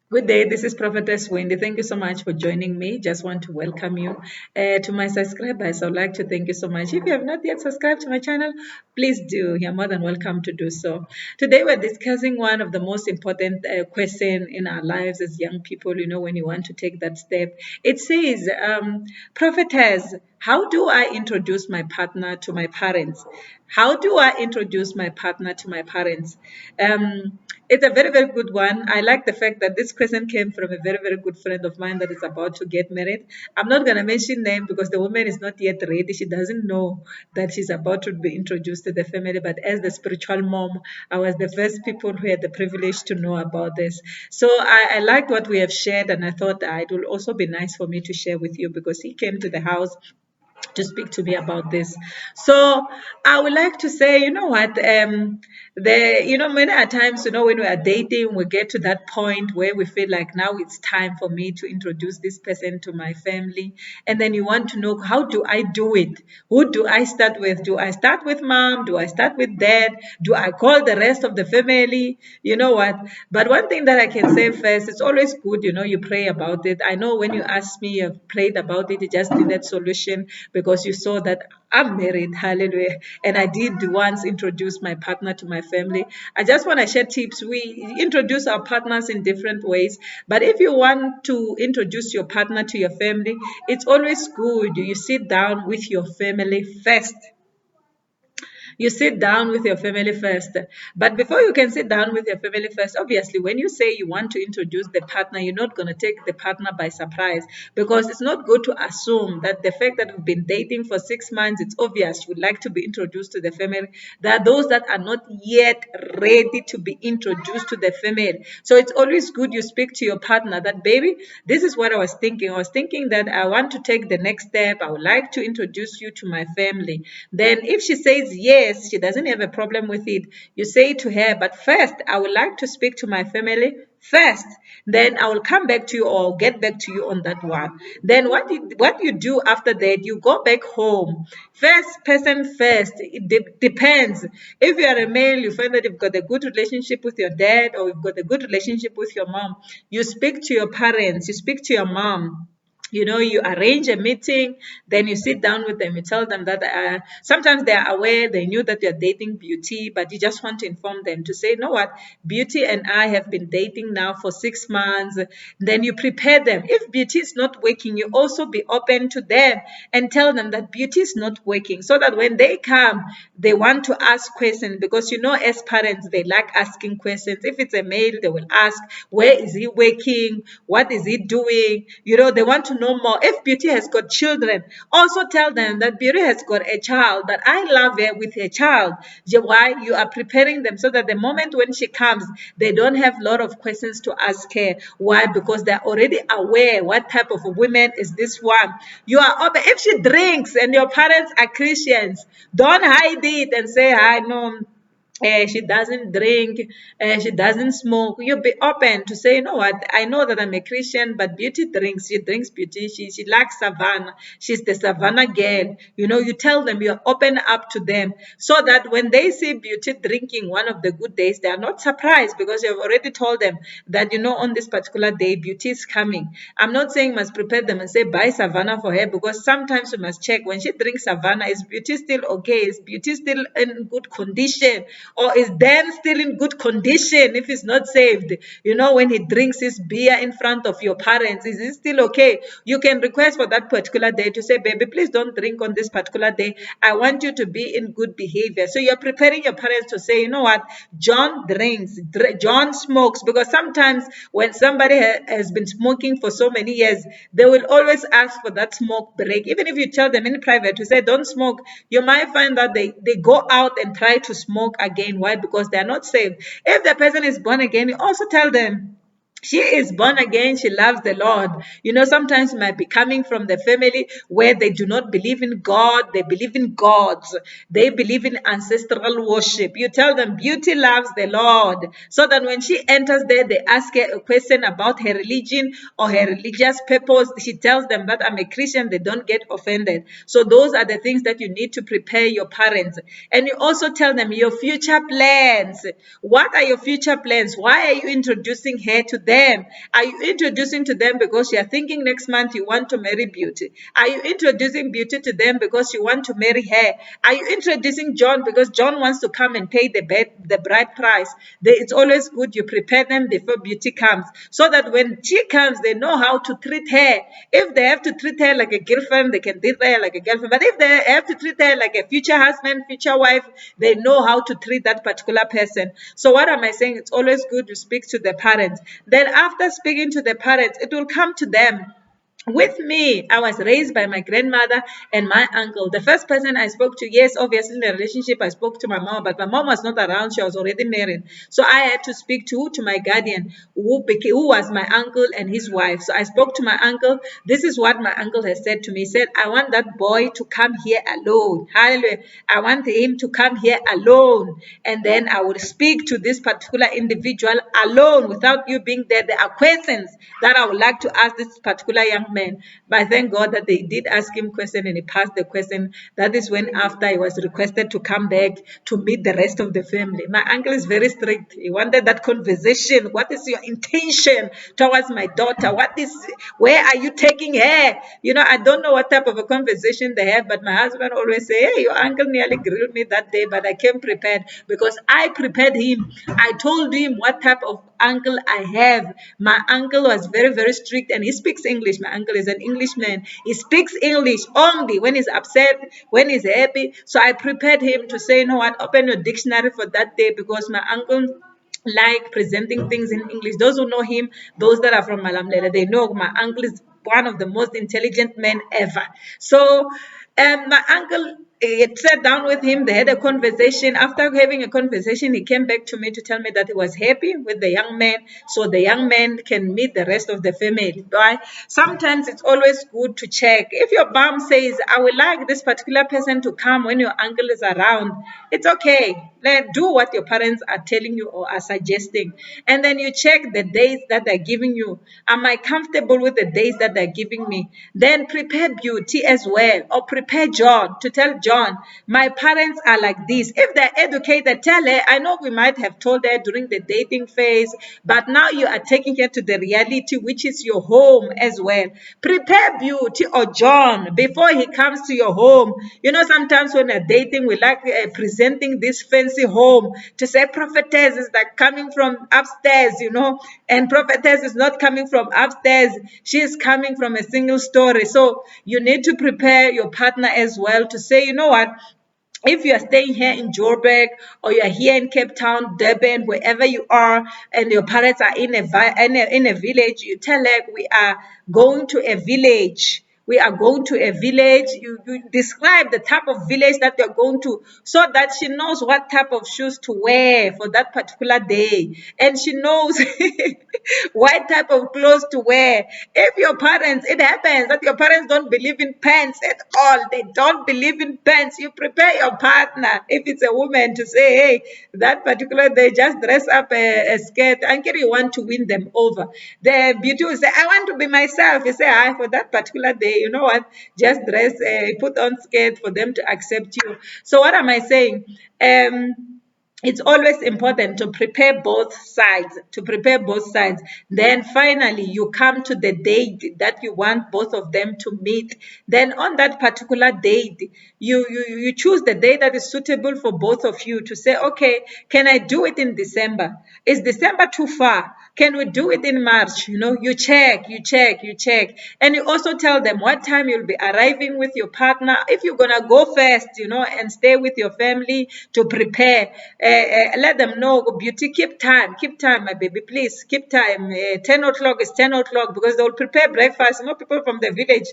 Good day, this is Prophetess Wendy. Thank you so much for joining me. Just want to welcome you. To my subscribers, I would like to thank you so much. If you have not yet subscribed to my channel, please do. You're more than welcome to do so. Today, we're discussing one of the most important questions in our lives as young people, when you want to take that step. It says, Prophetess, how do I introduce my partner to my parents? How do I introduce my partner to my parents? It's a very, very good one. I like the fact that this question came from a very, very good friend of mine that is about to get married. I'm not going to mention name because the woman is not yet ready. She doesn't know that she's about to be introduced to the family. But as the spiritual mom, I was the first people who had the privilege to know about this. So I liked what we have shared, and I thought it will also be nice for me to share with you because he came to the house to speak to me about this. So I would like to say, you know what, many a times, when we are dating, we get to that point where we feel like now it's time for me to introduce this person to my family, and then you want to know, how do I do it? Who do I start with? Do I start with mom? Do I start with dad? Do I call the rest of the family? You know what? But one thing that I can say first, it's always good, you pray about it. I know when you asked me, you've prayed about it, you just needed solution because you saw that I'm married, hallelujah. And I did once introduce my partner to my family. I just want to share tips. We introduce our partners in different ways. But if you want to introduce your partner to your family, it's always good. You sit down with your family first. You sit down with your family first. But before you can sit down with your family first, obviously, when you say you want to introduce the partner, you're not going to take the partner by surprise, because it's not good to assume that the fact that we've been dating for 6 months, it's obvious you would like to be introduced to the family. There are those that are not yet ready to be introduced to the family. So it's always good you speak to your partner that, baby, this is what I was thinking. I was thinking that I want to take the next step. I would like to introduce you to my family. Then if she says yes, she doesn't have a problem with it. You say to her, but first, I would like to speak to my family first. Then I will come back to you or get back to you on that one. Then what you do after that, you go back home. First person first. It depends. If you are a male, you find that you've got a good relationship with your dad or you've got a good relationship with your mom. You speak to your parents, you speak to your mom. You arrange a meeting, then you sit down with them, you tell them that sometimes they are aware, they knew that you're dating Beauty, but you just want to inform them to say, you know what, Beauty and I have been dating now for 6 months. Then you prepare them. If Beauty is not working, you also be open to them and tell them that Beauty is not working, so that when they come, they want to ask questions, because as parents, they like asking questions. If it's a male, they will ask, where is he working? What is he doing? They want to know more. If Beauty has got children, also tell them that Beauty has got a child, that I love her with her child. Why? You are preparing them so that the moment when she comes, they don't have a lot of questions to ask her. Why? Because they're already aware what type of a woman is this one. You are open. If she drinks and your parents are Christians, don't hide it and say, I know she doesn't drink, she doesn't smoke. You be open to say, you know what, I know that I'm a Christian, but Beauty drinks. She drinks, Beauty. She likes Savannah. She's the Savannah girl. You tell them, you're open up to them, so that when they see Beauty drinking one of the good days, they are not surprised, because you've already told them that, on this particular day, Beauty is coming. I'm not saying must prepare them and say, buy Savannah for her, because sometimes we must check when she drinks Savannah, is Beauty still okay? Is Beauty still in good condition? Or is Dan still in good condition if he's not saved? When he drinks his beer in front of your parents, is he still okay? You can request for that particular day to say, baby, please don't drink on this particular day. I want you to be in good behavior. So you're preparing your parents to say, you know what, John drinks, John smokes, because sometimes when somebody has been smoking for so many years, they will always ask for that smoke break. Even if you tell them in private to say, don't smoke, you might find that they go out and try to smoke again. Why? Because they are not saved. If the person is born again, you also tell them she is born again, she loves the Lord. Sometimes it might be coming from the family where they do not believe in God, they believe in gods, they believe in ancestral worship. You tell them Beauty loves the Lord, so that when she enters there, they ask her a question about her religion or her religious purpose. She tells them that I'm a Christian, they don't get offended. So those are the things that you need to prepare your parents. And you also tell them your future plans. What are your future plans? Why are you introducing her to them? Are you introducing to them because you are thinking next month you want to marry Beauty? Are you introducing Beauty to them because you want to marry her? Are you introducing John because John wants to come and pay the bride price? It's always good you prepare them before Beauty comes, so that when she comes, they know how to treat her. If they have to treat her like a girlfriend, they can treat her like a girlfriend. But if they have to treat her like a future husband, future wife, they know how to treat that particular person. So what am I saying? It's always good to speak to the parents. Then after speaking to the parents, it will come to them. With me, I was raised by my grandmother and my uncle. The first person I spoke to, yes, obviously in the relationship, I spoke to my mom, but my mom was not around. She was already married. So I had to speak to my guardian, who was my uncle and his wife. So I spoke to my uncle. This is what my uncle has said to me. He said, I want that boy to come here alone. Hallelujah. I want him to come here alone. And then I will speak to this particular individual alone without you being there. There are questions that I would like to ask this particular young man. But thank God that they did ask him question and he passed the question. That is when after he was requested to come back to meet the rest of the family. My uncle is very strict. He wanted that conversation. What is your intention towards my daughter? Where are you taking her? I don't know what type of a conversation they have, but my husband always say, hey, your uncle nearly grilled me that day, but I came prepared because I prepared him. I told him what type of uncle I have. My uncle was very, very strict and he speaks English. My uncle is an Englishman. He speaks English only when he's upset, when he's happy. So I prepared him to say, you know what, open your dictionary for that day because my uncle like presenting things in English. Those who know him, those that are from Malamlele, they know my uncle is one of the most intelligent men ever. So my uncle sat down with him. They had a conversation. After having a conversation, he came back to me to tell me that he was happy with the young man, so the young man can meet the rest of the family. Right? Sometimes it's always good to check. If your mom says, I would like this particular person to come when your uncle is around, it's okay. Do what your parents are telling you or are suggesting. And then you check the days that they're giving you. Am I comfortable with the days that they're giving me? Then prepare Beauty as well, or prepare John to tell John, my parents are like this. If they're educated, tell her, I know we might have told her during the dating phase, but now you are taking her to the reality, which is your home as well. Prepare Beauty or John before he comes to your home. Sometimes when we're dating, we like presenting this fancy home to say prophetess is like coming from upstairs, and prophetess is not coming from upstairs. She is coming from a single story. So you need to prepare your partner as well to say, you know what, if you are staying here in Joburg or you are here in Cape Town, Durban, wherever you are, and your parents are in a village, you tell her we are going to a village. We are going to a village. You describe the type of village that you're going to so that she knows what type of shoes to wear for that particular day. And she knows what type of clothes to wear. If your parents, it happens that your parents don't believe in pants at all. They don't believe in pants. You prepare your partner, if it's a woman, to say, hey, that particular day, just dress up a skirt. Until you want to win them over. The beauty will say, I want to be myself. You say, hi, for that particular day, you know what? Just dress, put on skirt for them to accept you. So what am I saying? It's always important to prepare both sides, Then finally, you come to the date that you want both of them to meet. Then on that particular date, you choose the day that is suitable for both of you to say, okay, can I do it in December? Is December too far? Can we do it in March? You check. And you also tell them what time you'll be arriving with your partner. If you're going to go first, and stay with your family to prepare, let them know, Beauty, keep time, my baby, please, keep time. 10 o'clock is 10 o'clock because they will prepare breakfast. People from the village,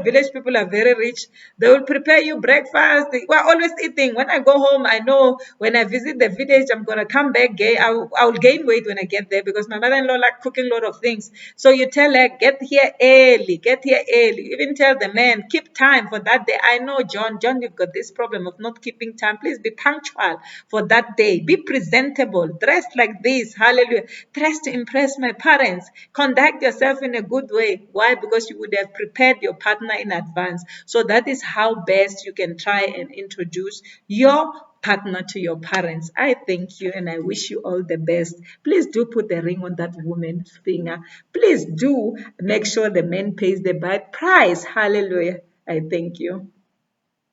village people are very rich. They will prepare you breakfast. We're always eating. When I go home, I know when I visit the village, I'm going to come back gay. I will gain weight when I get there because my mother-in-law like cooking a lot of things. So you tell her, get here early. Even tell the man, keep time for that day. I know, John, you've got this problem of not keeping time. Please be punctual for that that day. Be presentable, dressed like this, hallelujah. Dress to impress my parents. Conduct yourself in a good way. Why? Because you would have prepared your partner in advance. So that is how best you can try and introduce your partner to your parents. I thank you and I wish you all the best. Please do put the ring on that woman's finger. Please do make sure the man pays the bride price. Hallelujah. I thank you.